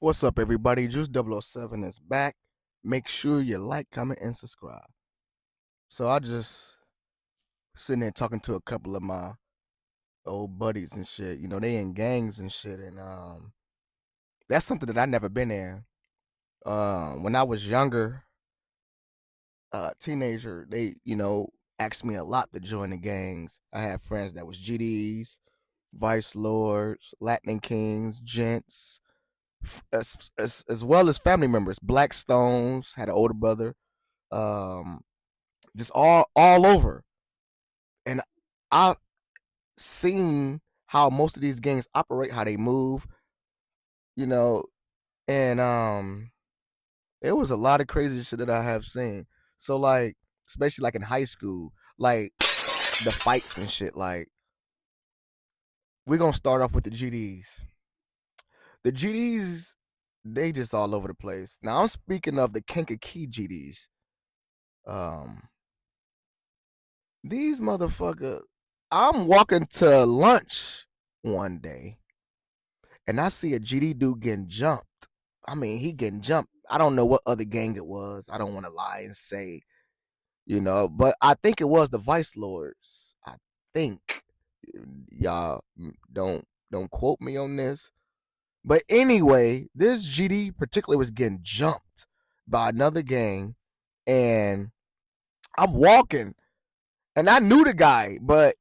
What's up, everybody? Juice 007 is back. Make sure you like, comment, and subscribe. So I just sitting there talking to a couple of my old buddies and shit. You know, they in gangs and shit, and that's something that I never been in. When I was younger, teenager, they asked me a lot to join the gangs. I had friends that was GDs, Vice Lords, Latin Kings, Gents, as well as family members. Black Stones had an older brother. Um, just all over. And I've seen how most of these gangs operate, how they move, you know, and it was a lot of crazy shit that I have seen. So like, especially like in high school, like the fights and shit. Like we're gonna start off with the GDs. The GDs, they just all over the place. Now I'm speaking of the Kankakee GDs. Um, these motherfuckers. I'm walking to lunch one day and I see a GD dude getting jumped. I mean, he getting jumped. I don't know what other gang it was. I don't want to lie and say, but I think it was the Vice Lords. I think y'all don't quote me on this. But anyway, this GD particularly was getting jumped by another gang, and I'm walking, and I knew the guy, but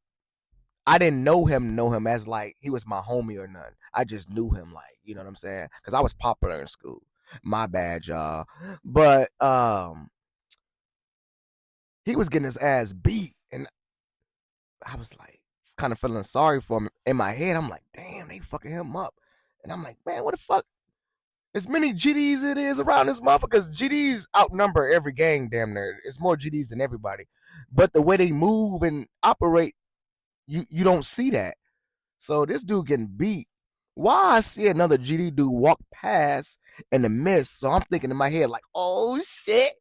I didn't know him as like he was my homie or nothing. I just knew him, like, you know what I'm saying? Because I was popular in school. My bad, y'all. But he was getting his ass beat, and I was like kind of feeling sorry for him. In my head, I'm like, damn, they fucking him up. And I'm like, man, what the fuck? As many GDs it is around this motherfucker, because GDs outnumber every gang damn near. It's more GDs than everybody. But the way they move and operate, you don't see that. So this dude getting beat. Why I see another GD dude walk past in the mist. So I'm thinking in my head, like, oh shit,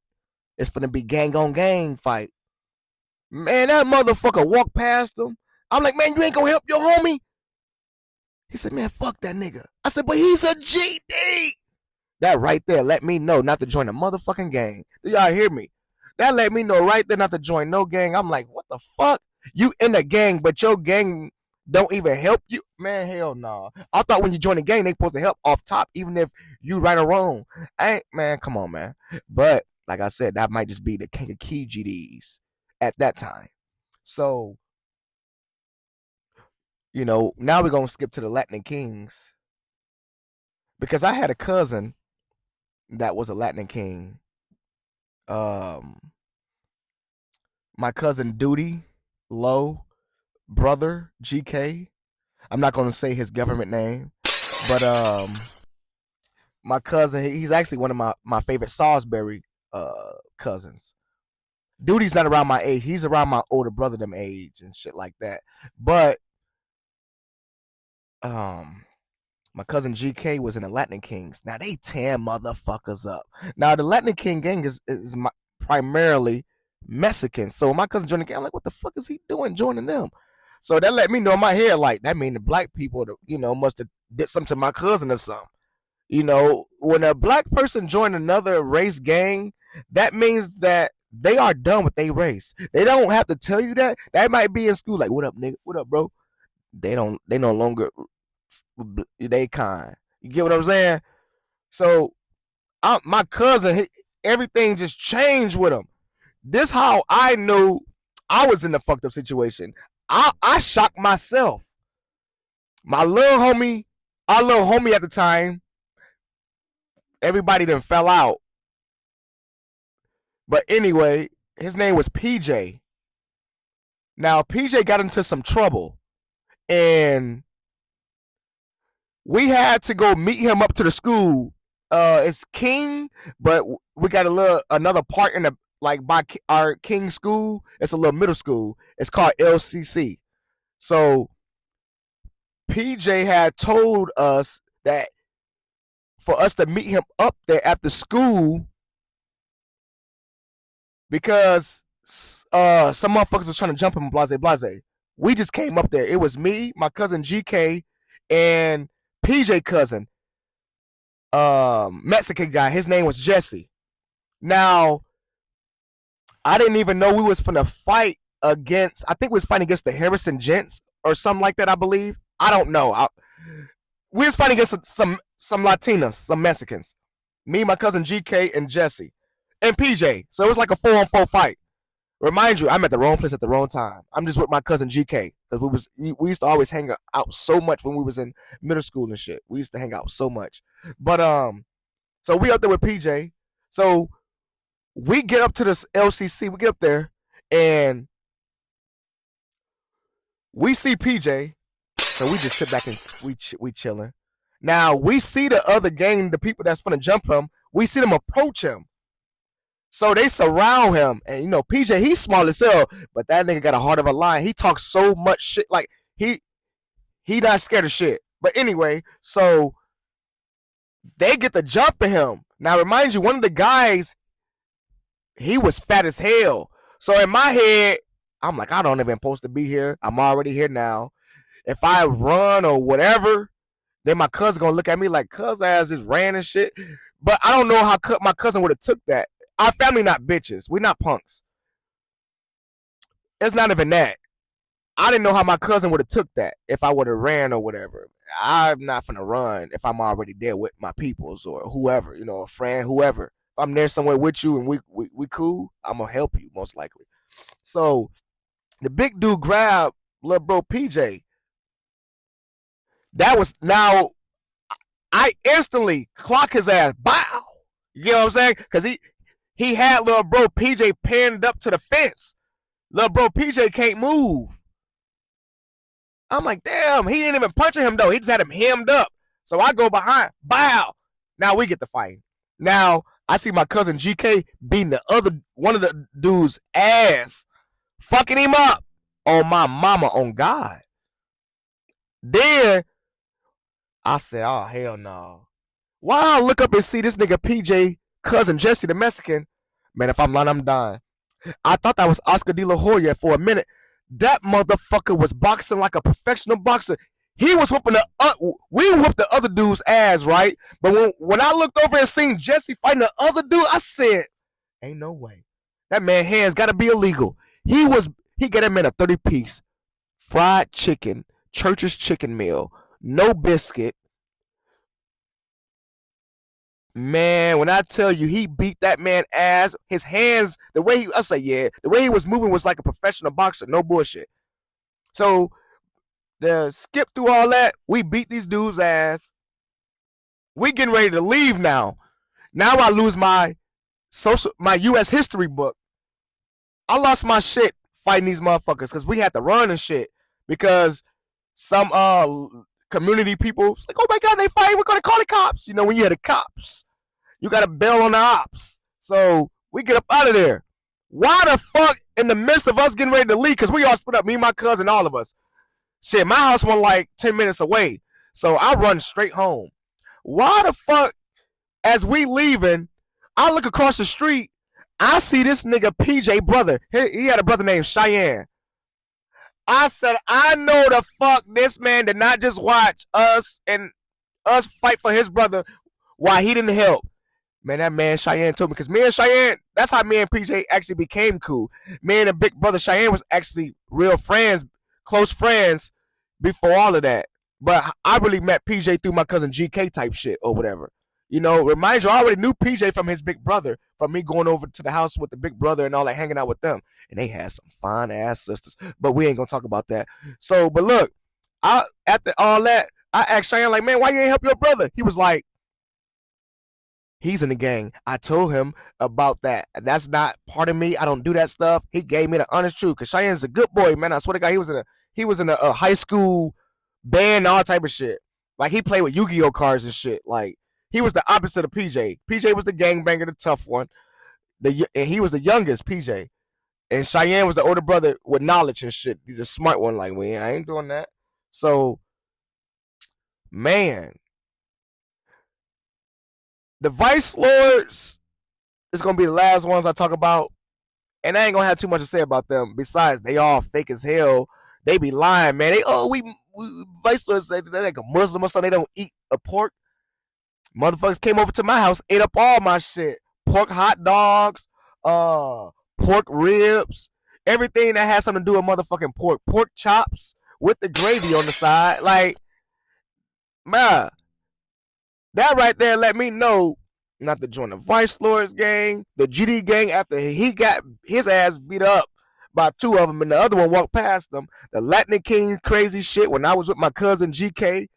it's gonna be gang on gang fight. Man, that motherfucker walked past him. I'm like, man, you ain't gonna help your homie? He said, man, fuck that nigga. I said, but he's a GD. That right there let me know not to join a motherfucking gang. Do y'all hear me? That let me know right there not to join no gang. I'm like, what the fuck? You in a gang, but your gang don't even help you? Man, hell no. Nah. I thought when you join a gang, they supposed to help off top, even if you right or wrong. Man, come on, man. But like I said, that might just be the Kankakee GDs at that time. So, now we're gonna skip to the Latin Kings. Because I had a cousin that was a Latin King. Um my cousin Duty, Low, brother, GK. I'm not gonna say his government name, but my cousin, he's actually one of my favorite Salisbury cousins. Duty's not around my age. He's around my older brother them age and shit like that. But my cousin GK was in the Latin Kings. Now they tear motherfuckers up. Now the Latin King gang is primarily Mexican. So my cousin joined the gang. I'm like, what the fuck is he doing joining them? So that let me know in my head, like, that mean the black people, must have did something to my cousin or something. When a black person join another race gang, that means that they are done with their race. They don't have to tell you that. That might be in school, like, what up, nigga? What up, bro? They no longer they kind. You get what I'm saying? So my cousin, everything just changed with him. This how I knew I was in the fucked up situation. I shocked myself. My little homie, our little homie at the time, everybody then fell out. But anyway, his name was PJ. Now PJ got into some trouble, and we had to go meet him up to the school. It's King, but we got another part in the, like, by our King school. It's a little middle school. It's called LCC. So PJ had told us that for us to meet him up there after school, because some motherfuckers was trying to jump him, blase blase. We just came up there. It was me, my cousin GK, and PJ cousin. Mexican guy. His name was Jesse. Now, I didn't even know we was finna fight against. I think we was fighting against the Harrison Gents or something like that. I believe. I don't know. We was fighting against some Latinas, some Mexicans. Me, my cousin GK, and Jesse, and PJ. So it was like a 4-on-4 fight. Remind you, I'm at the wrong place at the wrong time. I'm just with my cousin GK because we used to always hang out so much when we was in middle school and shit. We used to hang out so much. But so we up there with PJ. So we get up to this LCC. We get up there and we see PJ. So we just sit back and we chilling. Now we see the other gang, the people that's gonna jump him. We see them approach him. So they surround him, and you know PJ, he's small as hell, but that nigga got a heart of a lion. He talks so much shit, like he not scared of shit. But anyway, so they get the jump of him. Now remind you, one of the guys, he was fat as hell. So in my head, I'm like, I don't even supposed to be here. I'm already here now. If I run or whatever, then my cousin gonna look at me like cuz ass just ran and shit. But I don't know how my cousin would have took that. Our family not bitches. We not punks. It's not even that. I didn't know how my cousin would have took that if I would have ran or whatever. I'm not finna run if I'm already there with my peoples or whoever, you know, a friend, whoever. If I'm there somewhere with you and we cool, I'm gonna help you most likely. So the big dude grabbed little bro PJ. That was now I instantly clock his ass. Bow. You know what I'm saying? Because he had little bro PJ pinned up to the fence. Little bro PJ can't move. I'm like, damn, he didn't even punch him though. He just had him hemmed up. So I go behind. Bow. Now we get the fight. Now I see my cousin GK beating one of the dude's ass, fucking him up on my mama, on God. Then I said, oh hell no. Why I look up and see this nigga PJ cousin Jesse the Mexican? Man, if I'm lying, I'm dying. I thought that was Oscar De La Hoya for a minute. That motherfucker was boxing like a professional boxer. He was whooping we whooped the other dude's ass, right? But when I looked over and seen Jesse fighting the other dude, I said, ain't no way. That man hands gotta be illegal. He got him in a 30-piece fried chicken, Church's chicken meal, no biscuit. Man, when I tell you he beat that man ass, his hands, the way he was moving was like a professional boxer, no bullshit. So, skip through all that, we beat these dudes' ass. We getting ready to leave now. Now I lose my U.S. history book. I lost my shit fighting these motherfuckers because we had to run and shit because some community people like, oh my God, they fight, we're gonna call the cops. You know, when you had the cops, you got to bail on the ops. So we get up out of there. Why the fuck in the midst of us getting ready to leave, because we all split up, me, my cousin, all of us. Shit, my house was like 10 minutes away. So I run straight home. Why the fuck, as we leaving, I look across the street, I see this nigga PJ brother. He had a brother named Cheyenne. I said, I know the fuck this man did not just watch us fight for his brother while he didn't help. Man, that man Cheyenne told me, because me and Cheyenne, that's how me and PJ actually became cool. Me and the big brother Cheyenne was actually real friends, close friends before all of that. But I really met PJ through my cousin GK type shit or whatever. You know, remind you, I already knew PJ from his big brother, from me going over to the house with the big brother and all that, hanging out with them. And they had some fine ass sisters, but we ain't gonna talk about that. So, but look, after all that, I asked Cheyenne, like, man, why you ain't help your brother? He was like, he's in the gang. I told him about that. That's not part of me. I don't do that stuff. He gave me the honest truth, because Cheyenne's a good boy, man. I swear to God, he was in a high school band, all type of shit. Like, he played with Yu-Gi-Oh cards and shit. Like, he was the opposite of PJ. PJ was the gangbanger, the tough one. And he was the youngest, PJ. And Cheyenne was the older brother with knowledge and shit. He's a smart one, like, I ain't doing that. So, man, the Vice Lords is going to be the last ones I talk about. And I ain't going to have too much to say about them. Besides, they all fake as hell. They be lying, man. We Vice Lords, they're like a Muslim or something. They don't eat a pork. Motherfuckers came over to my house, ate up all my shit. Pork hot dogs, pork ribs, everything that has something to do with motherfucking pork. Pork chops with the gravy on the side. Like, man, that right there let me know not to join the Vice Lords gang, the GD gang after he got his ass beat up by two of them and the other one walked past them. The Latin King crazy shit when I was with my cousin GK.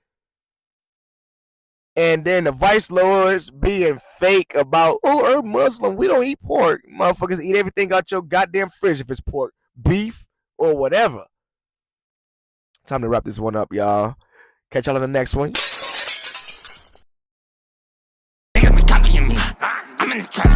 And then the Vice Lords being fake about, oh, we're Muslim, we don't eat pork. Motherfuckers eat everything out your goddamn fridge if it's pork, beef, or whatever. Time to wrap this one up, y'all. Catch y'all on the next one. Niggas be copying me. I'm in the trap.